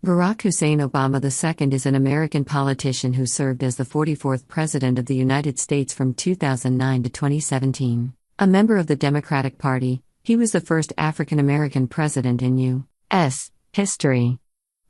Barack Hussein Obama II is an American politician who served as the 44th President of the United States from 2009 to 2017. A member of the Democratic Party, he was the first African American president in U.S. history.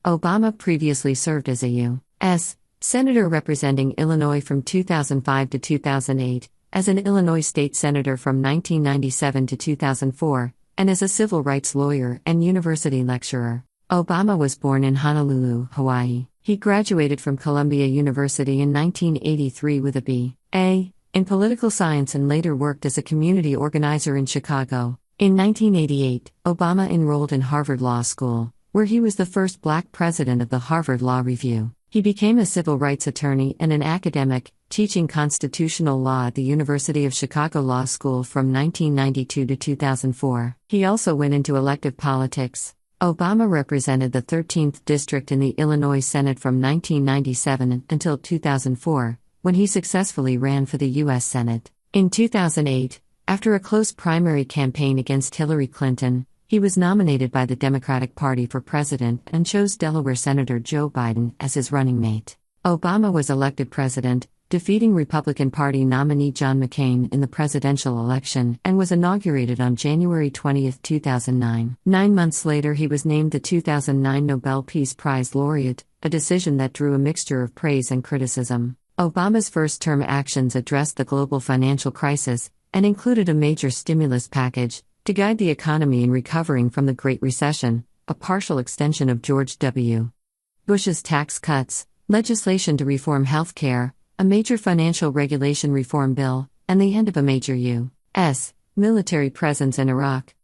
Obama previously served as a U.S. Senator representing Illinois from 2005 to 2008, as an Illinois State Senator from 1997 to 2004, and as a civil rights lawyer and university lecturer. Obama was born in Honolulu, Hawaii. He graduated from Columbia University in 1983 with a B.A. in political science and later worked as a community organizer in Chicago. In 1988, Obama enrolled in Harvard Law School, where he was the first black president of the Harvard Law Review. He became a civil rights attorney and an academic, teaching constitutional law at the University of Chicago Law School from 1992 to 2004. He also went into elective politics. Obama represented the 13th District in the Illinois Senate from 1997 until 2004, when he successfully ran for the U.S. Senate. In 2008, after a close primary campaign against Hillary Clinton, he was nominated by the Democratic Party for president and chose Delaware Senator Joe Biden as his running mate. Obama was elected president, defeating Republican Party nominee John McCain in the presidential election, and was inaugurated on January 20, 2009. 9 months later, he was named the 2009 Nobel Peace Prize laureate, a decision that drew a mixture of praise and criticism. Obama's first-term actions addressed the global financial crisis and included a major stimulus package to guide the economy in recovering from the Great Recession, a partial extension of George W. Bush's tax cuts, legislation to reform health care, a major financial regulation reform bill, and the end of a major U.S. military presence in Iraq.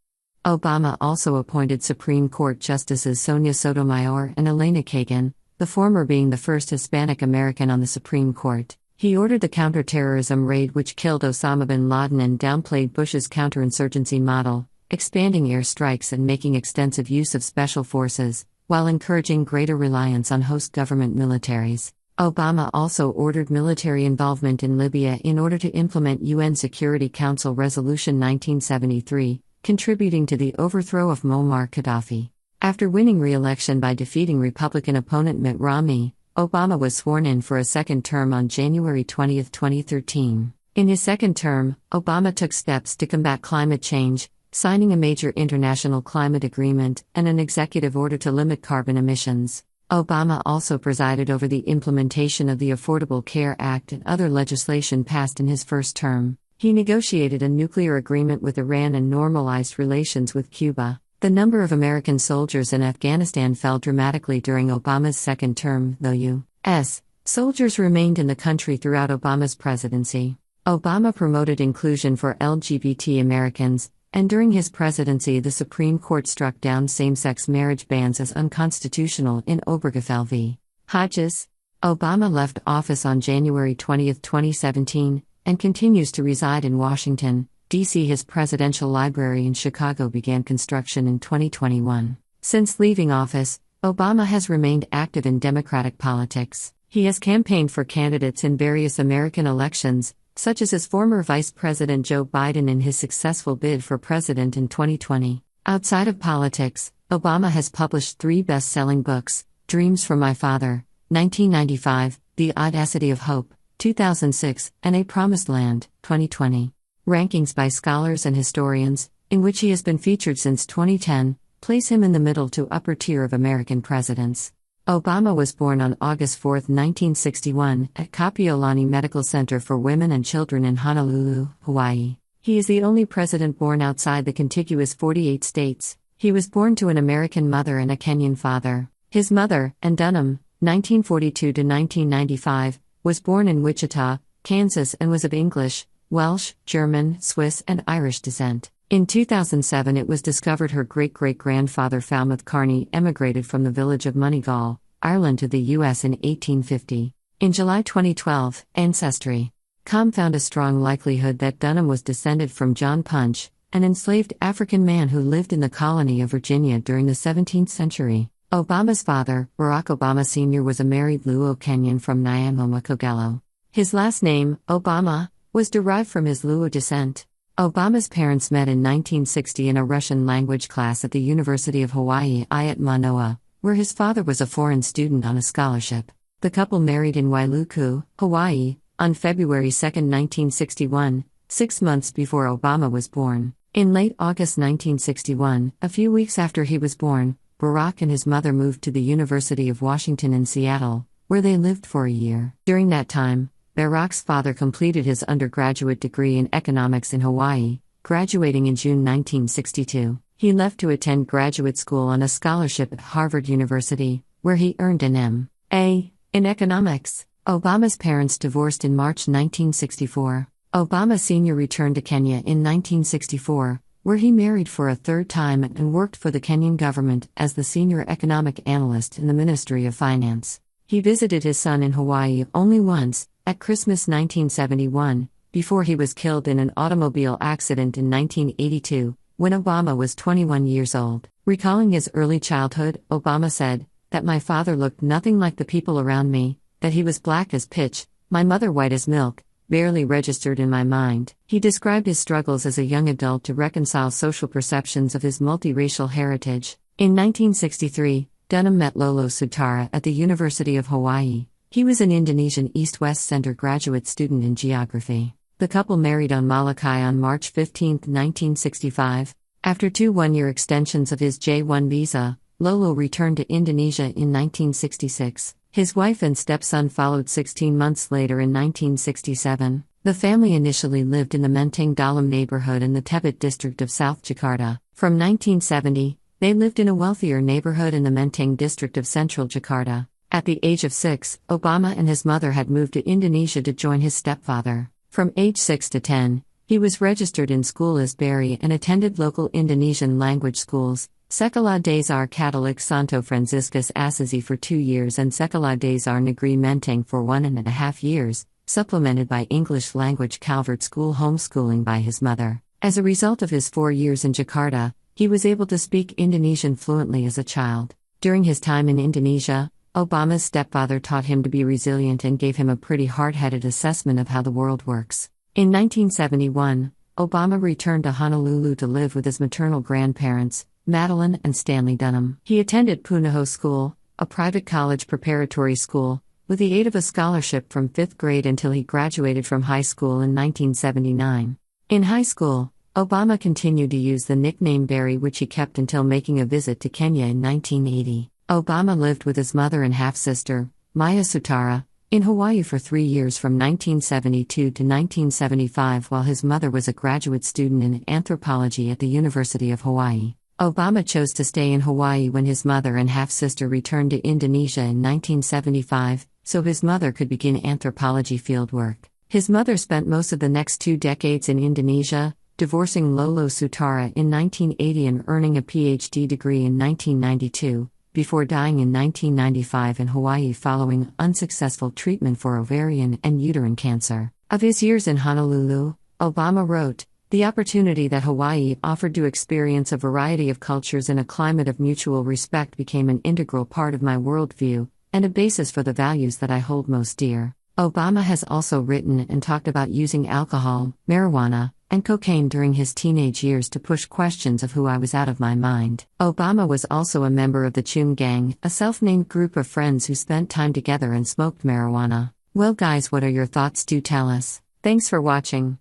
Obama also appointed Supreme Court Justices Sonia Sotomayor and Elena Kagan, the former being the first Hispanic American on the Supreme Court. He ordered the counterterrorism raid which killed Osama bin Laden and downplayed Bush's counterinsurgency model, expanding airstrikes and making extensive use of special forces, while encouraging greater reliance on host government militaries. Obama also ordered military involvement in Libya in order to implement UN Security Council Resolution 1973, contributing to the overthrow of Muammar Gaddafi. After winning re-election by defeating Republican opponent Mitt Romney, Obama was sworn in for a second term on January 20, 2013. In his second term, Obama took steps to combat climate change, signing a major international climate agreement and an executive order to limit carbon emissions. Obama also presided over the implementation of the Affordable Care Act and other legislation passed in his first term. He negotiated a nuclear agreement with Iran and normalized relations with Cuba. The number of American soldiers in Afghanistan fell dramatically during Obama's second term, though U.S. soldiers remained in the country throughout Obama's presidency. Obama promoted inclusion for LGBT Americans, and during his presidency the Supreme Court struck down same-sex marriage bans as unconstitutional in Obergefell v. Hodges. Obama left office on January 20, 2017, and continues to reside in Washington, D.C. His presidential library in Chicago began construction in 2021. Since leaving office, Obama has remained active in Democratic politics. He has campaigned for candidates in various American elections, such as his former Vice President Joe Biden in his successful bid for president in 2020. Outside of politics, Obama has published 3 best-selling books: Dreams from My Father, 1995, The Audacity of Hope, 2006, and A Promised Land, 2020. Rankings by scholars and historians, in which he has been featured since 2010, place him in the middle to upper tier of American presidents. Obama was born on August 4, 1961, at Kapiolani Medical Center for Women and Children in Honolulu, Hawaii. He is the only president born outside the contiguous 48 states. He was born to an American mother and a Kenyan father. His mother, Ann Dunham, 1942 to 1995, was born in Wichita, Kansas and was of English, Welsh, German, Swiss, and Irish descent. In 2007 it was discovered her great-great-grandfather Falmouth Carney emigrated from the village of Moneygall, Ireland to the U.S. in 1850. In July 2012, Ancestry.com found a strong likelihood that Dunham was descended from John Punch, an enslaved African man who lived in the colony of Virginia during the 17th century. Obama's father, Barack Obama Sr., was a married Luo Kenyan from Nyamoma Kogelo. His last name, Obama, was derived from his Luo descent. Obama's parents met in 1960 in a Russian language class at the University of Hawaii at Manoa, where his father was a foreign student on a scholarship. The couple married in Wailuku, Hawaii, on February 2, 1961, 6 months before Obama was born. In late August 1961, a few weeks after he was born, Barack and his mother moved to the University of Washington in Seattle, where they lived for a year. During that time, Barack's father completed his undergraduate degree in economics in Hawaii, graduating in June 1962. He left to attend graduate school on a scholarship at Harvard University, where he earned an M.A. in economics. Obama's parents divorced in March 1964. Obama Sr. returned to Kenya in 1964, where he married for a third time and worked for the Kenyan government as the senior economic analyst in the Ministry of Finance. He visited his son in Hawaii only once, at Christmas 1971, before he was killed in an automobile accident in 1982, when Obama was 21 years old. Recalling his early childhood, Obama said, "That my father looked nothing like the people around me, that he was black as pitch, my mother white as milk, barely registered in my mind." He described his struggles as a young adult to reconcile social perceptions of his multiracial heritage. In 1963, Dunham met Lolo Sutara at the University of Hawaii. He was an Indonesian East-West Center graduate student in geography. The couple married on Molokai on March 15, 1965. After 2 one-year extensions of his J-1 visa, Lolo returned to Indonesia in 1966. His wife and stepson followed 16 months later in 1967. The family initially lived in the Menteng Dalam neighborhood in the Tebet district of South Jakarta. From 1970, they lived in a wealthier neighborhood in the Menteng district of Central Jakarta. At the age of 6, Obama and his mother had moved to Indonesia to join his stepfather. From age 6 to 10, he was registered in school as Barry and attended local Indonesian language schools, Sekolah Dasar Katolik Santo Franciscus Assisi for 2 years and Sekolah Dasar Negeri Menteng for 1.5 years, supplemented by English language Calvert School homeschooling by his mother. As a result of his 4 years in Jakarta, he was able to speak Indonesian fluently as a child. During his time in Indonesia, Obama's stepfather taught him to be resilient and gave him a pretty hard-headed assessment of how the world works. In 1971, Obama returned to Honolulu to live with his maternal grandparents, Madeline and Stanley Dunham. He attended Punahou School, a private college preparatory school, with the aid of a scholarship from 5th grade until he graduated from high school in 1979. In high school, Obama continued to use the nickname Barry, which he kept until making a visit to Kenya in 1980. Obama lived with his mother and half-sister, Maya Sutara, in Hawaii for 3 years from 1972 to 1975 while his mother was a graduate student in anthropology at the University of Hawaii. Obama chose to stay in Hawaii when his mother and half-sister returned to Indonesia in 1975, so his mother could begin anthropology fieldwork. His mother spent most of the next 2 decades in Indonesia, divorcing Lolo Sutara in 1980 and earning a PhD degree in 1992, before dying in 1995 in Hawaii following unsuccessful treatment for ovarian and uterine cancer. Of his years in Honolulu, Obama wrote, "The opportunity that Hawaii offered to experience a variety of cultures in a climate of mutual respect became an integral part of my worldview, and a basis for the values that I hold most dear." Obama has also written and talked about using alcohol, marijuana, and cocaine during his teenage years to push questions of who I was out of my mind. Obama was also a member of the Chum Gang, a self-named group of friends who spent time together and smoked marijuana. Well guys, what are your thoughts? Do tell us. Thanks for watching.